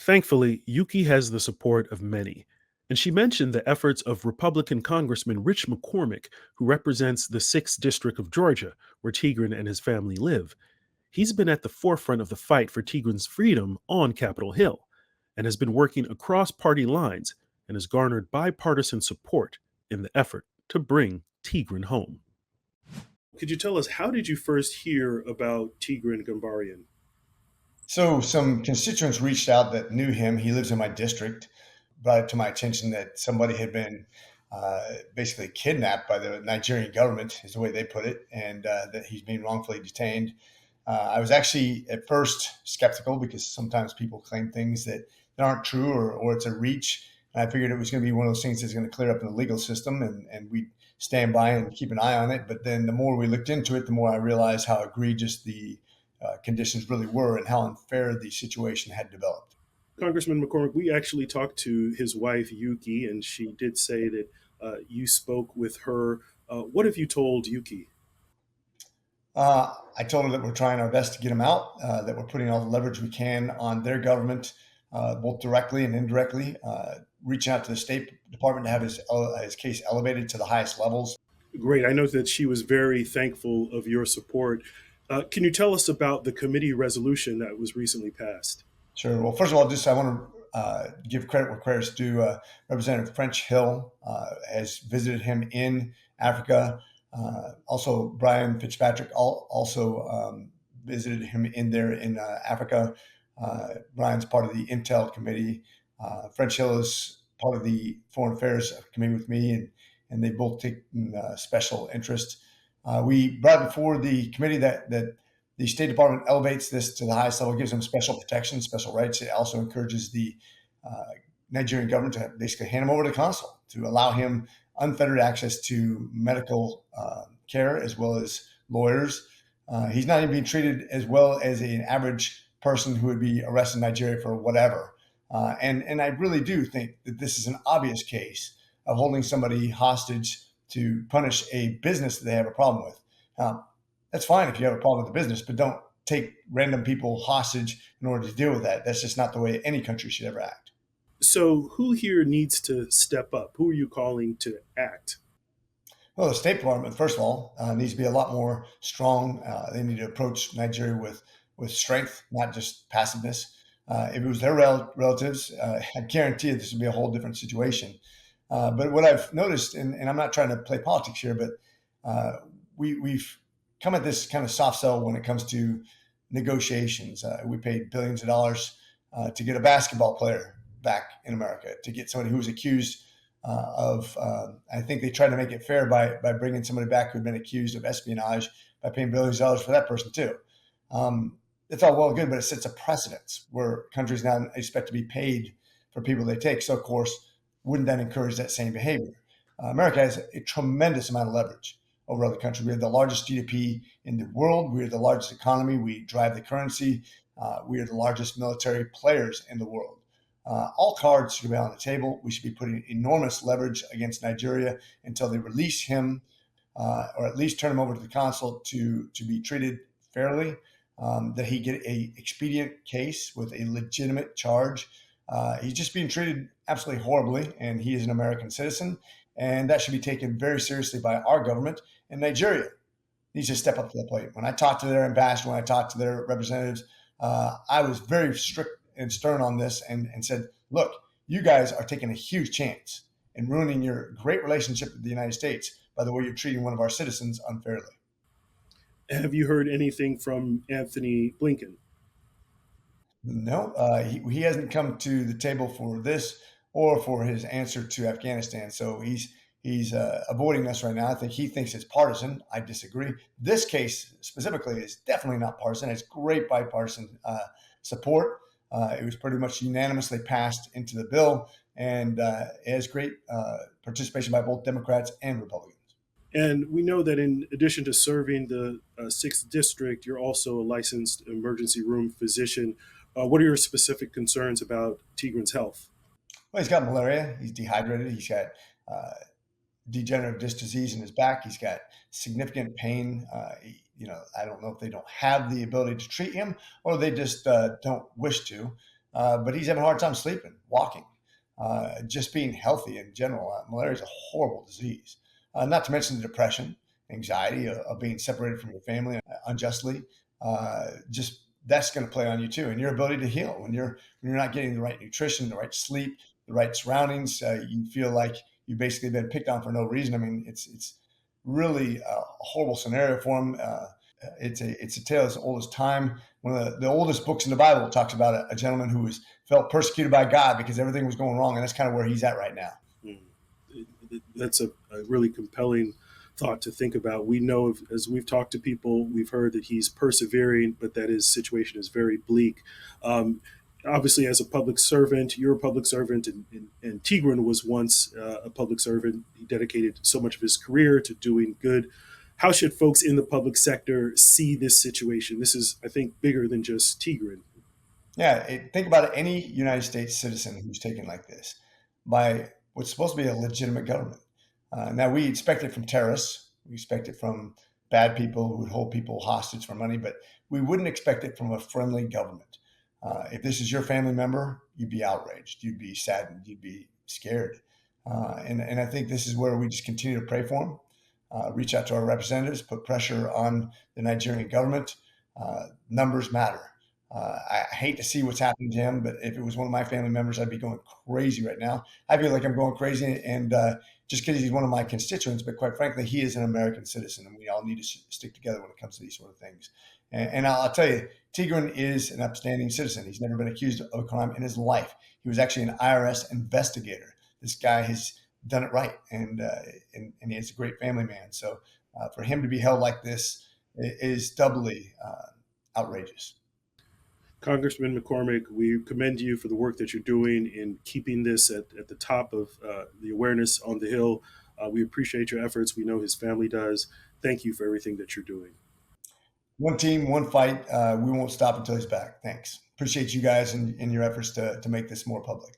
Thankfully, Yuki has the support of many. And she mentioned the efforts of Republican Congressman Rich McCormick, who represents the 6th District of Georgia, where Tigran and his family live. He's been at the forefront of the fight for Tigran's freedom on Capitol Hill and has been working across party lines and has garnered bipartisan support in the effort to bring Tigran home. Could you tell us, how did you first hear about Tigran Gambaryan? So some constituents reached out that knew him. He lives in my district. Brought it to my attention that somebody had been basically kidnapped by the Nigerian government, is the way they put it, and that he's being wrongfully detained. I was actually at first skeptical because sometimes people claim things that aren't true or it's a reach. And I figured it was going to be one of those things that's going to clear up in the legal system and we stand by and keep an eye on it. But then the more we looked into it, the more I realized how egregious the conditions really were and how unfair the situation had developed. Congressman McCormick, we actually talked to his wife, Yuki, and she did say that you spoke with her. What have you told Yuki? I told her that we're trying our best to get him out, that we're putting all the leverage we can on their government, both directly and indirectly, reaching out to the State Department to have his case elevated to the highest levels. Great. I know that she was very thankful of your support. Can you tell us about the committee resolution that was recently passed? Sure. Well, first of all, just I want to give credit where credit's due. Representative French Hill has visited him in Africa. Also, Brian Fitzpatrick also visited him in there in Africa. Brian's part of the Intel committee. French Hill is part of the Foreign Affairs committee with me, and they both take special interest. We brought before the committee that the State Department elevates this to the highest level, gives them special protection, special rights. It also encourages the Nigerian government to basically hand him over to the consul to allow him unfettered access to medical care as well as lawyers. He's not even being treated as well as an average person who would be arrested in Nigeria for whatever. And I really do think that this is an obvious case of holding somebody hostage to punish a business that they have a problem with. That's fine if you have a problem with the business, but don't take random people hostage in order to deal with that. That's just not the way any country should ever act. So, who here needs to step up? Who are you calling to act? Well, the State Department, first of all, needs to be a lot more strong. They need to approach Nigeria with strength, not just passiveness. If it was their relatives, I guarantee you this would be a whole different situation. But what I've noticed, and I'm not trying to play politics here, but we've come at this kind of soft sell when it comes to negotiations. We paid billions of dollars to get a basketball player back in America, to get somebody who was accused I think they tried to make it fair by bringing somebody back who had been accused of espionage by paying billions of dollars for that person too. It's all well and good, but it sets a precedence where countries now expect to be paid for people they take. So, of course, wouldn't that encourage that same behavior? America has a tremendous amount of leverage over other countries. We have the largest GDP in the world. We are the largest economy. We drive the currency. We are the largest military players in the world. All cards should be on the table. We should be putting enormous leverage against Nigeria until they release him, or at least turn him over to the consul to be treated fairly. That he get a expedient case with a legitimate charge. He's just being treated absolutely horribly, and he is an American citizen, and that should be taken very seriously by our government. And Nigeria needs to step up to the plate. When I talked to their ambassador, when I talked to their representatives, I was very strict and stern on this and said, look, you guys are taking a huge chance in ruining your great relationship with the United States by the way you're treating one of our citizens unfairly. Have you heard anything from Anthony Blinken? No, he hasn't come to the table for this or for his answer to Afghanistan. So he's avoiding us right now. I think he thinks it's partisan. I disagree. This case specifically is definitely not partisan. It's great bipartisan support. It was pretty much unanimously passed into the bill, and it has great participation by both Democrats and Republicans. And we know that in addition to serving the 6th District, you're also a licensed emergency room physician. What are your specific concerns about Tigran's health? Well, he's got malaria. He's dehydrated. He's got degenerative disc disease in his back. He's got significant pain. I don't know if they don't have the ability to treat him or they just don't wish to. but he's having a hard time sleeping, walking, just being healthy in general. Malaria is a horrible disease, not to mention the depression, anxiety of being separated from your family unjustly. Just that's going to play on you too, and your ability to heal when you're not getting the right nutrition, the right sleep, the right surroundings. You feel like you've basically been picked on for no reason. I mean, it's really a horrible scenario for him. It's a tale as old as time. One of the oldest books in the Bible talks about a gentleman who was felt persecuted by God because everything was going wrong, and that's kind of where he's at right now. Mm. That's a really compelling thought to think about. We know, as we've talked to people, we've heard that he's persevering, but that his situation is very bleak. Um, Obviously, as a public servant, you're a public servant, and Tigran was once a public servant. He dedicated so much of his career to doing good. How should folks in the public sector see this situation? This is, I think, bigger than just Tigran. Yeah, think about it. Any United States citizen who's taken like this by what's supposed to be a legitimate government. Now, we expect it from terrorists. We expect it from bad people who would hold people hostage for money, but we wouldn't expect it from a friendly government. If this is your family member, you'd be outraged, you'd be saddened, you'd be scared. And I think this is where we just continue to pray for them, reach out to our representatives, put pressure on the Nigerian government. Numbers matter. I hate to see what's happening to him, but if it was one of my family members, I'd be going crazy right now. I feel like I'm going crazy, and just because he's one of my constituents, but quite frankly, he is an American citizen, and we all need to stick together when it comes to these sort of things. And I'll tell you, Tigran is an upstanding citizen. He's never been accused of a crime in his life. He was actually an IRS investigator. This guy has done it right, and he is a great family man. So for him to be held like this is doubly outrageous. Congressman McCormick, we commend you for the work that you're doing in keeping this at the top of the awareness on the Hill. We appreciate your efforts. We know his family does. Thank you for everything that you're doing. One team, one fight. We won't stop until he's back. Thanks. Appreciate you guys and your efforts to make this more public.